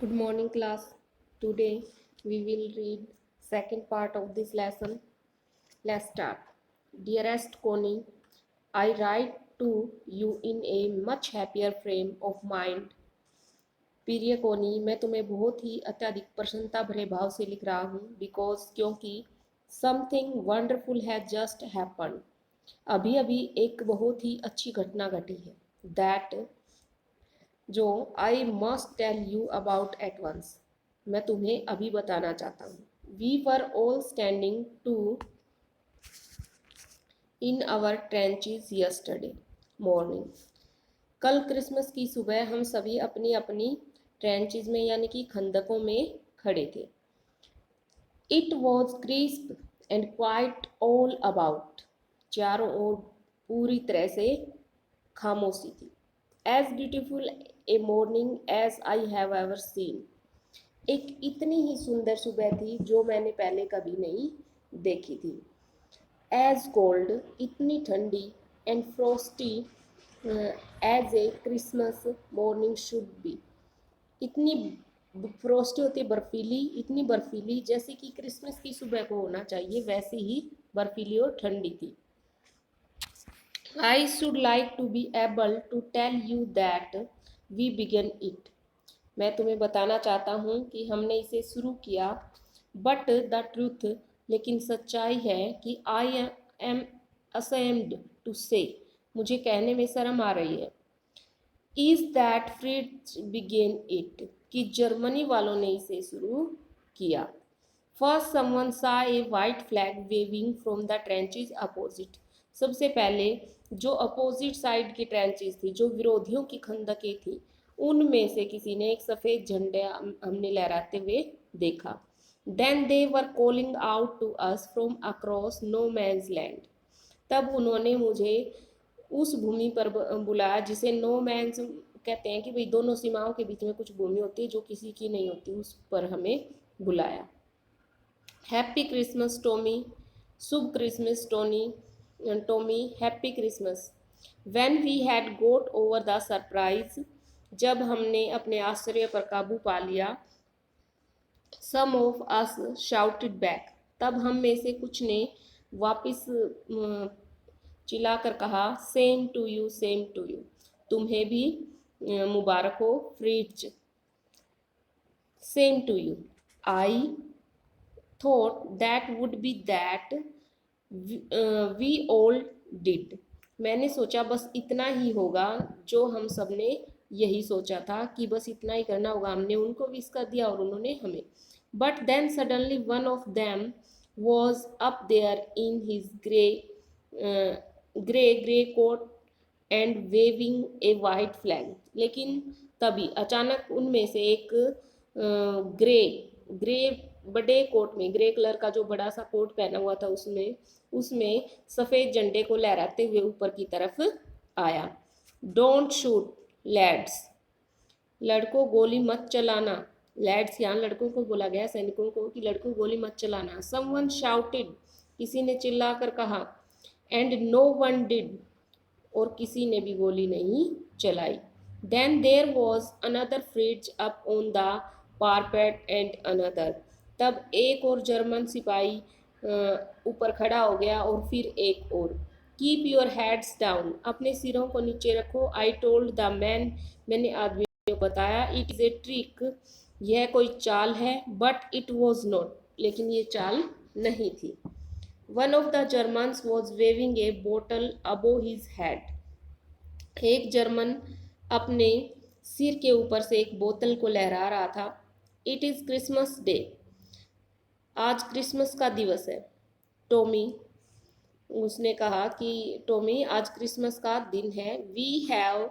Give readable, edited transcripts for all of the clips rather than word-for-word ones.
Good morning class. Today we will read second part of this lesson. Let's start. Dearest Connie, I write to you in a much happier frame of mind. प्रिय कोनी, मैं तुम्हें बहुत ही अत्यधिक प्रसन्नता भरे भाव से लिख रहा हूँ क्योंकि something wonderful has just happened. अभी अभी एक बहुत ही अच्छी घटना घटी है। दैट जो I must tell you about at once, मैं तुम्हें अभी बताना चाहता हूँ। We were all standing to in our trenches yesterday morning. कल क्रिसमस की सुबह हम सभी अपनी अपनी ट्रेंचेस में यानी कि खंदकों में खड़े थे। It was crisp and quiet all about. चारों ओर पूरी तरह से खामोशी थी। As beautiful a morning as I have ever seen. एक इतनी ही सुंदर सुबह थी जो मैंने पहले कभी नहीं देखी थी। एज कोल्ड, इतनी ठंडी, and frosty as a Christmas morning should be. इतनी फ्रोस्टी होती, बर्फीली, इतनी बर्फीली जैसे कि क्रिसमस की सुबह को होना चाहिए, वैसी ही बर्फीली और ठंडी थी। I should like to be able to tell you that we began it. मैं तुम्हें बताना चाहता हूँ कि हमने इसे शुरू किया। बट द ट्रूथ, लेकिन सच्चाई है कि आई एम ashamed टू से, मुझे कहने में शर्म आ रही है। Is that Fritz began it, कि जर्मनी वालों ने इसे शुरू किया। First someone saw a white flag waving from the trenches opposite. सबसे पहले जो अपोजिट साइड की ट्रेंचेस थी, जो विरोधियों की खंदकें थी, उनमें से किसी ने एक सफ़ेद झंडे हमने लहराते हुए देखा। Then they were calling out to us from across no man's land. तब उन्होंने मुझे उस भूमि पर बुलाया जिसे नो मैन्स कहते हैं, कि भाई दोनों सीमाओं के बीच में कुछ भूमि होती है जो किसी की नहीं होती, उस पर हमें बुलाया। हैप्पी क्रिसमस टॉमी, शुभ Christmas Tommy, happy Christmas. When we had got over the surprise, जब हमने अपने आश्चर्य पर काबू पा लिया। Some of us shouted back, तब हम में से कुछ ने वापस चिल्लाकर कहा, same to you, same to you, तुम्हें भी मुबारक हो Fritz. Same to you. I thought that would be that we all did. मैंने सोचा बस इतना ही होगा जो हम सब ने यही सोचा था कि बस इतना ही करना होगा। हमने उनको विश कर दिया और उन्होंने हमें। But then suddenly one of them was up there in his grey coat and waving a white flag. लेकिन तभी अचानक उनमें से एक ग्रे बड़े कोट में, ग्रे कलर का जो बड़ा सा कोट पहना हुआ था, उसमें सफ़ेद झंडे को लहराते हुए ऊपर की तरफ आया। डोंट शूट लैड्स, लड़कों गोली मत चलाना। लैड्स यहाँ लड़कों को बोला गया, सैनिकों को, कि लड़कों गोली मत चलाना। समवन शाउटेड, किसी ने चिल्लाकर कहा। एंड नो वन डिड, और किसी ने भी गोली नहीं चलाई। Then there was another Fritz up on the parapet and another, तब एक और जर्मन सिपाही ऊपर खड़ा हो गया और फिर एक और। कीप योर हेड्स डाउन, अपने सिरों को नीचे रखो। आई टोल्ड द मैन, मैंने आदमियों को बताया। इट इज़ ए ट्रिक, यह कोई चाल है। बट इट वॉज नॉट, लेकिन ये चाल नहीं थी। One of the Germans was waving a bottle above his head. एक जर्मन अपने सिर के ऊपर से एक बोतल को लहरा रहा था। इट इज़ क्रिसमस डे, आज क्रिसमस का दिवस है। टॉमी, उसने कहा कि टॉमी आज क्रिसमस का दिन है। वी हैव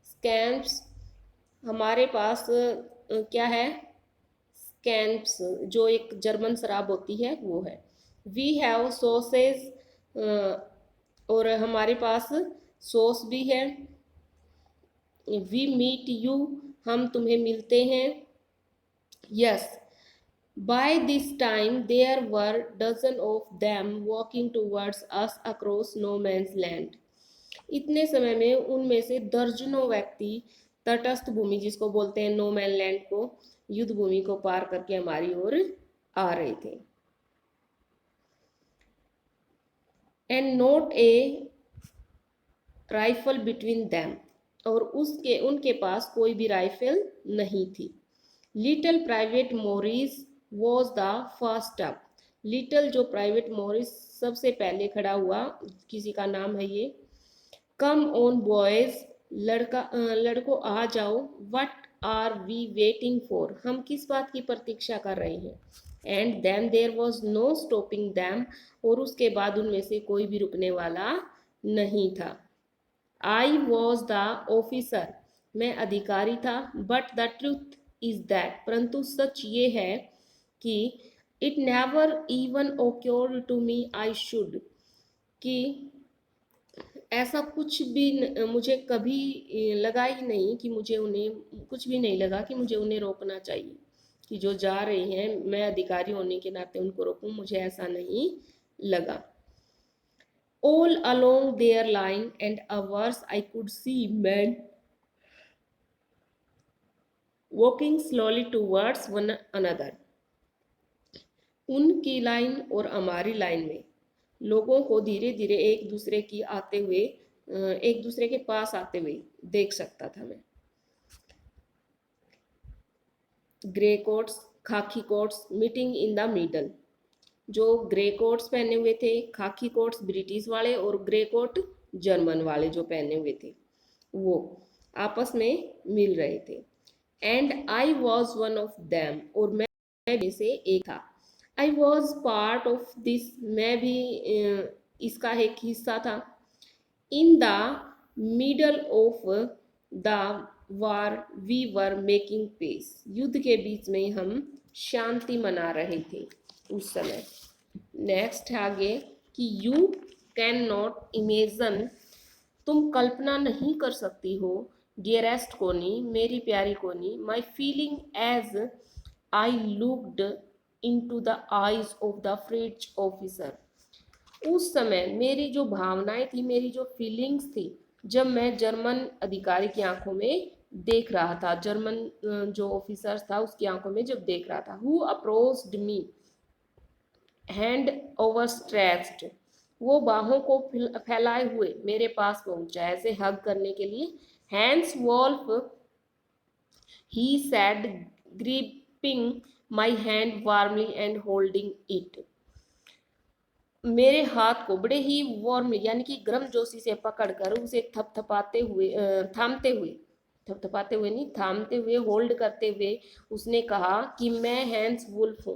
स्कैम्प्स, हमारे पास क्या है, स्कैम्प्स, जो एक जर्मन शराब होती है वो है। वी हैव सॉसेज, और हमारे पास सॉस भी है। वी मीट यू, हम तुम्हें मिलते हैं। Yes, by this time there were dozen of them walking towards us across no man's land. इतने समय में उनमें से दर्जनों व्यक्ति तटस्थ भूमि जिसको बोलते हैं नो मैन लैंड को, युद्ध भूमि को पार करके हमारी ओर आ रहे थे। And not a rifle between them, और उसके उनके पास कोई भी राइफल नहीं थी। Little private Morris was the first up, little जो प्राइवेट मॉरिस सबसे पहले खड़ा हुआ, किसी का नाम है ये। कम ऑन बॉयज, लड़कों आ जाओ। What are we waiting for, हम किस बात की प्रतीक्षा कर रहे हैं। And then there was no stopping them, और उसके बाद उनमें से कोई भी रुकने वाला नहीं था। आई वॉज द ऑफिसर, मैं अधिकारी था। But the truth is that, परंतु सच ये है कि it never even occurred to me I should, कि ऐसा कुछ भी मुझे कभी लगा ही नहीं कि मुझे उन्हें, कुछ भी नहीं लगा कि मुझे उन्हें रोकना चाहिए, कि जो जा रहे हैं मैं अधिकारी होने के नाते उनको रोकूं, मुझे ऐसा नहीं लगा। All along their line and ours I could see men walking slowly towards one another. उनकी लाइन और हमारी लाइन में लोगों को धीरे धीरे एक दूसरे की आते हुए, एक दूसरे के पास आते हुए देख सकता था मैं। ग्रे कोट्स, खाकी quotes meeting in the middle, जो ग्रे कोट्स पहने हुए थे, खाकी कोट्स ब्रिटिश वाले और ग्रे कोट जर्मन वाले जो पहने हुए थे, वो आपस में मिल रहे थे। And I was one of them, और मैं में से एक था। I was part of this, मैं भी इसका एक हिस्सा था। In the middle of the war we were making peace, युद्ध के बीच में हम शांति मना रहे थे उस समय। नेक्स्ट है आगे कि यू कैन नॉट इमेजन, तुम कल्पना नहीं कर सकती हो, डियरेस्ट कोनी, मेरी प्यारी Connie, my feeling as I looked into the eyes of the French officer, उस समय मेरी जो भावनाएं थी, मेरी जो फीलिंग्स थी, जब मैं जर्मन अधिकारी की आंखों में देख रहा था, जर्मन जो ऑफिसर था उसकी आंखों में जब देख रहा था। Who approached me hand over stretched, वो बाहों को फैलाए हुए मेरे पास पहुंचा ऐसे हग करने के लिए। Hans Wolf he said, gripping my hand warmly and holding it, मेरे हाथ को बड़े ही वार्म यानी कि गर्म जोशी से पकड़कर उसे थपथपाते हुए, थपथपाते हुए नहीं, थामते हुए, होल्ड करते हुए उसने कहा कि मैं हैंस वुल्फ हूँ।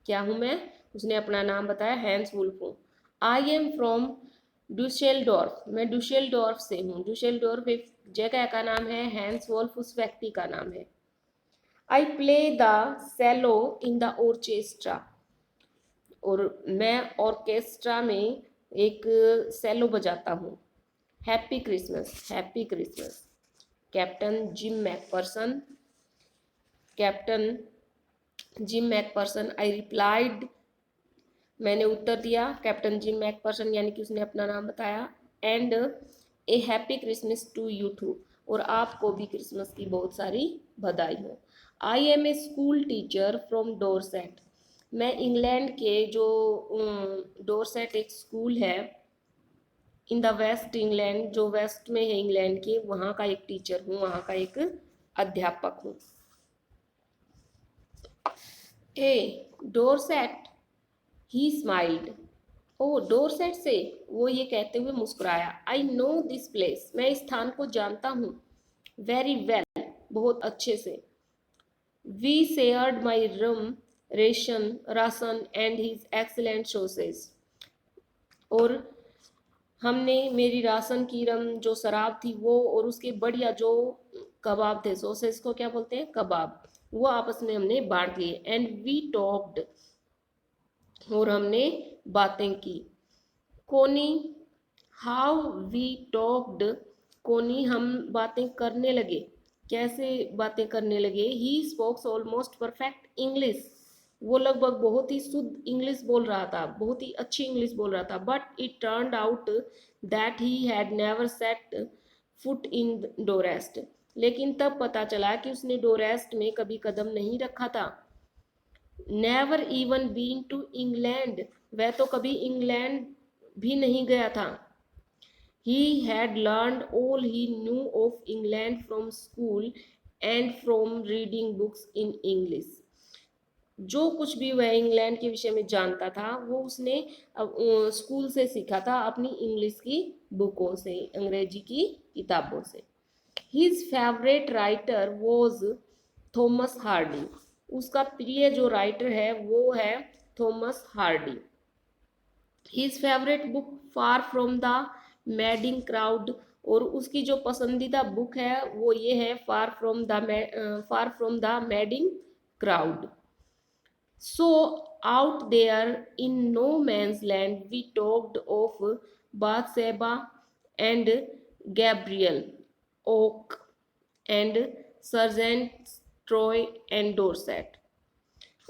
क्या हूँ मैं? उसने अपना नाम बताया, हैंस वुल्फ हूँ। आई एम फ्रॉम डुसेल्डोर्फ, मैं डुसेल्डोर्फ से हूँ। डुसेल्डोर्फ एक जगह का नाम है, हैंस वुल्फ उस व्यक्ति का नाम है। I play the cello in the orchestra, और मैं ऑर्केस्ट्रा में एक सेलो बजाता हूँ। Happy Christmas, happy Christmas. Captain Jim McPherson, captain Jim McPherson, I replied, मैंने उत्तर दिया, कैप्टन जिम मैकपर्सन यानी कि उसने अपना नाम बताया। And a happy Christmas to you too, और आपको भी क्रिसमस की बहुत सारी बधाई हो। I am a school teacher from Dorset, मैं इंग्लैंड के जो डोरसेट एक स्कूल है इन द वेस्ट इंग्लैंड, जो वेस्ट में है इंग्लैंड के, वहाँ का एक टीचर हूँ, वहाँ का एक अध्यापक हूँ। Ah Dorset, he smiled, oh Dorset से, वो ये कहते हुए मुस्कुराया। आई नो दिस प्लेस, मैं इस स्थान को जानता हूँ। वेरी वेल, बहुत अच्छे से। We shared my room, ration and his excellent sauces, और हमने मेरी राशन की रम जो शराब थी वो, और उसके बढ़िया जो कबाब थे, सोसेस को क्या बोलते हैं, कबाब, वो आपस में हमने बांट लिए। एंड वी टॉक्ड, और हमने बातें की। कोनी, हाउ वी टॉक्ड, कोनी हम बातें करने लगे। कैसे बातें करने लगे? ही स्पोक्स ऑलमोस्ट परफेक्ट इंग्लिश, वो लगभग बहुत ही शुद्ध इंग्लिश बोल रहा था, बहुत ही अच्छी इंग्लिश बोल रहा था। But it turned out that he had never set foot in Dorset, लेकिन तब पता चला कि उसने डोरेस्ट में कभी कदम नहीं रखा था। Never even been to England, वह तो कभी इंग्लैंड भी नहीं गया था। He had learned all he knew of England from school and from reading books in English. जो कुछ भी वह इंग्लैंड के विषय में जानता था वो उसने स्कूल से सीखा था, अपनी इंग्लिश की बुकों से, अंग्रेजी की किताबों से। His favorite writer was Thomas Hardy, उसका प्रिय जो राइटर है वो है Thomas Hardy. His favorite book far from the madding crowd, और उसकी जो पसंदीदा बुक है वो ये है far from the madding crowd. So out there in no man's land we talked of Bathsheba and Gabriel Oak and Sergeant Troy and Dorset।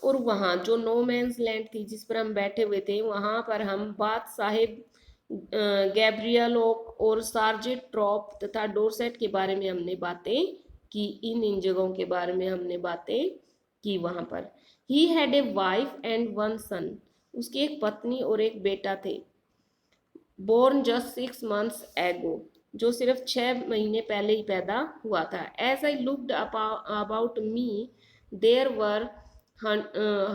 और वहाँ जो नो मैंस लैंड थी जिस पर हम बैठे हुए थे वहाँ पर हम बात साहिब, गैब्रियल ओक और सार्जेंट ट्रॉप तथा डोरसेट के बारे में हमने बातें की। इन जगहों के बारे में हमने बातें की वहाँ पर। He had a wife and one son, उसकी एक पत्नी और एक बेटा थे। बोर्न जस्ट 6 months एगो, जो सिर्फ 6 महीने पहले ही पैदा हुआ था। As I looked about me there were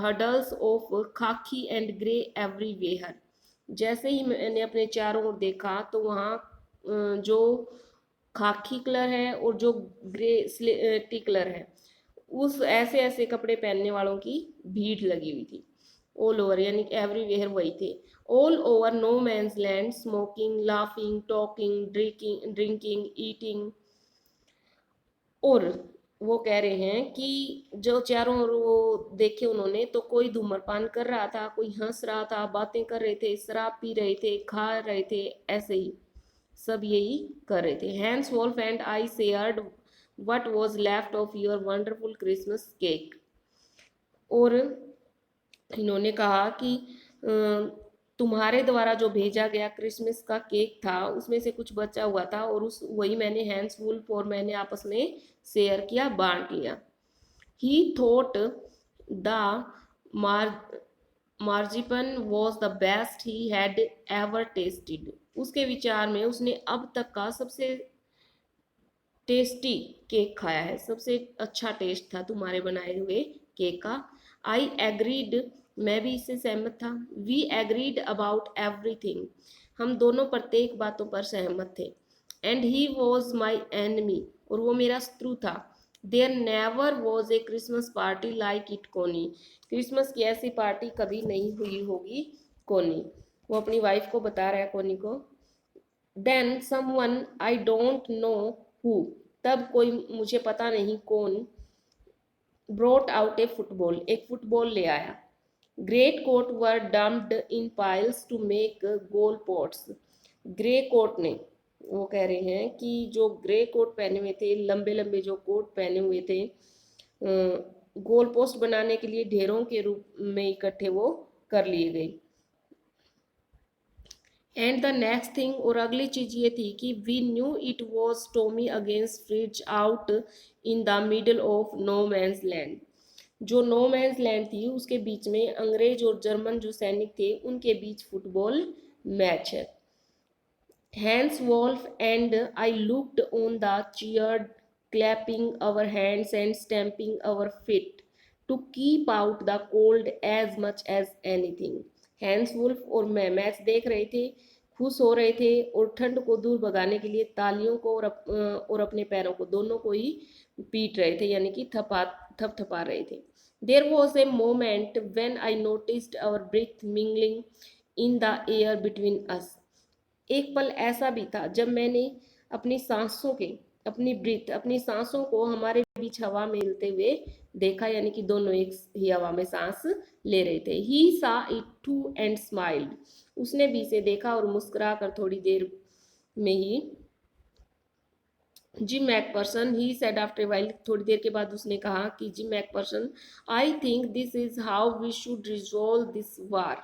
huddles of khaki and grey everywhere, जैसे ही मैंने अपने चारों ओर देखा तो वहाँ जो खाकी कलर है और जो ग्रे टी कलर है उस ऐसे ऐसे कपड़े पहनने वालों की भीड़ लगी हुई थी। ऑल ओवर यानी कि एवरीवेयर वही थे। All over no man's land, smoking, laughing, talking, drinking, eating. और वो कह रहे हैं कि जो चारों ओर वो देखे उन्होंने तो कोई धूम्रपान कर रहा था, कोई हंस रहा था, बातें कर रहे थे, शराब पी रहे थे, खा रहे थे, ऐसे ही सब यही कर रहे थे। Hans Wolf and I shared what was left of your wonderful Christmas cake. और इन्होंने कहा कि तुम्हारे द्वारा जो भेजा गया क्रिसमस का केक था उसमें से कुछ बचा हुआ था और उस वही मैंने हैंस वुल्फ और मैंने आपस में शेयर किया, बांट लिया। He thought the marzipan was the best he had ever tasted, उसके विचार में उसने अब तक का सबसे टेस्टी केक खाया है, सबसे अच्छा टेस्ट था तुम्हारे बनाए हुए केक का। आई एग्रीड, मैं भी इससे सहमत था। वी एग्रीड अबाउट एवरीथिंग, हम दोनों प्रत्येक बातों पर सहमत थे। And he was my enemy, और वो मेरा शत्रु था। There never was a Christmas party like it Connie, Christmas की ऐसी पार्टी कभी नहीं हुई होगी कोनी। वो अपनी वाइफ को बता रहा है, कोनी को। Then someone I don't know who, तब कोई मुझे पता नहीं कौन, ब्रोट आउट ए फुटबॉल, एक फुटबॉल ले आया। Great coats were dumped in piles to make goal posts, grey coat ने, वो कह रहे हैं कि जो ग्रे कोट पहने हुए थे, लंबे लंबे जो कोट पहने हुए थे, गोल पोस्ट बनाने के लिए ढेरों के रूप में इकट्ठे वो कर लिए गए। एंड द नेक्स्ट थिंग, और अगली चीज ये थी कि we knew it was Tommy against Fritz out in the middle of no man's land, जो नो मैंस लैंड थी उसके बीच में अंग्रेज और जर्मन जो सैनिक थे उनके बीच फुटबॉल मैच है। Hans Wolf and I looked on and cheered, clapping our hands and stamping our feet to keep out the cold as much as anything. Hans Wolf और मैं मैच देख रहे थे, खुश हो रहे थे और ठंड को दूर भगाने के लिए तालियों को और अपने पैरों को दोनों को ही पीट रहे थे, यानी कि थपथपा रहे थे। There was a moment when I noticed our breath mingling in the air between us, एक पल ऐसा भी था जब मैंने अपनी सांसों को हमारे बीच हवा में मिलते हुए देखा, यानी कि दोनों एक ही हवा में सांस ले रहे थे। ही सा इट टू एंड स्माइल्ड, उसने भी इसे देखा और मुस्कुरा कर थोड़ी देर में ही। Jim McPherson, he said after while, थोड़ी देर के बाद उसने कहा कि Jim McPherson, I think this is how we should resolve this war,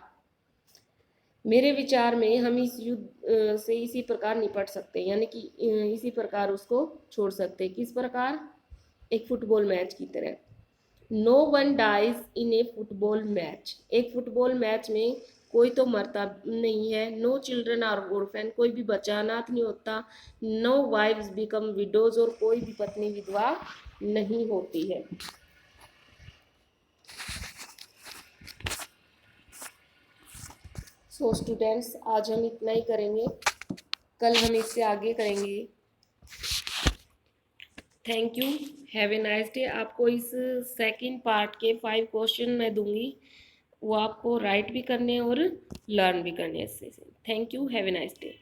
मेरे विचार में हम इस युद्ध से इसी प्रकार निपट सकते हैं, यानी कि इसी प्रकार उसको छोड़ सकते हैं। किस प्रकार? एक फुटबॉल मैच की तरह। No one dies in a football match. एक फुटबॉल मैच में कोई तो मरता नहीं है। नो चिल्ड्रन आर ऑर्फन, कोई भी बच्चा अनाथ नहीं होता। नो वाइव्स बिकम विडोज, और कोई भी पत्नी विधवा नहीं होती है। सो स्टूडेंट्स, आज हम इतना ही करेंगे, कल हम इससे आगे करेंगे। Thank you, have a nice day. आपको इस सेकंड पार्ट के 5 क्वेश्चन मैं दूंगी, वो आपको राइट भी करने हैं और लर्न भी करने हैं इससे। Thank you, have a nice day.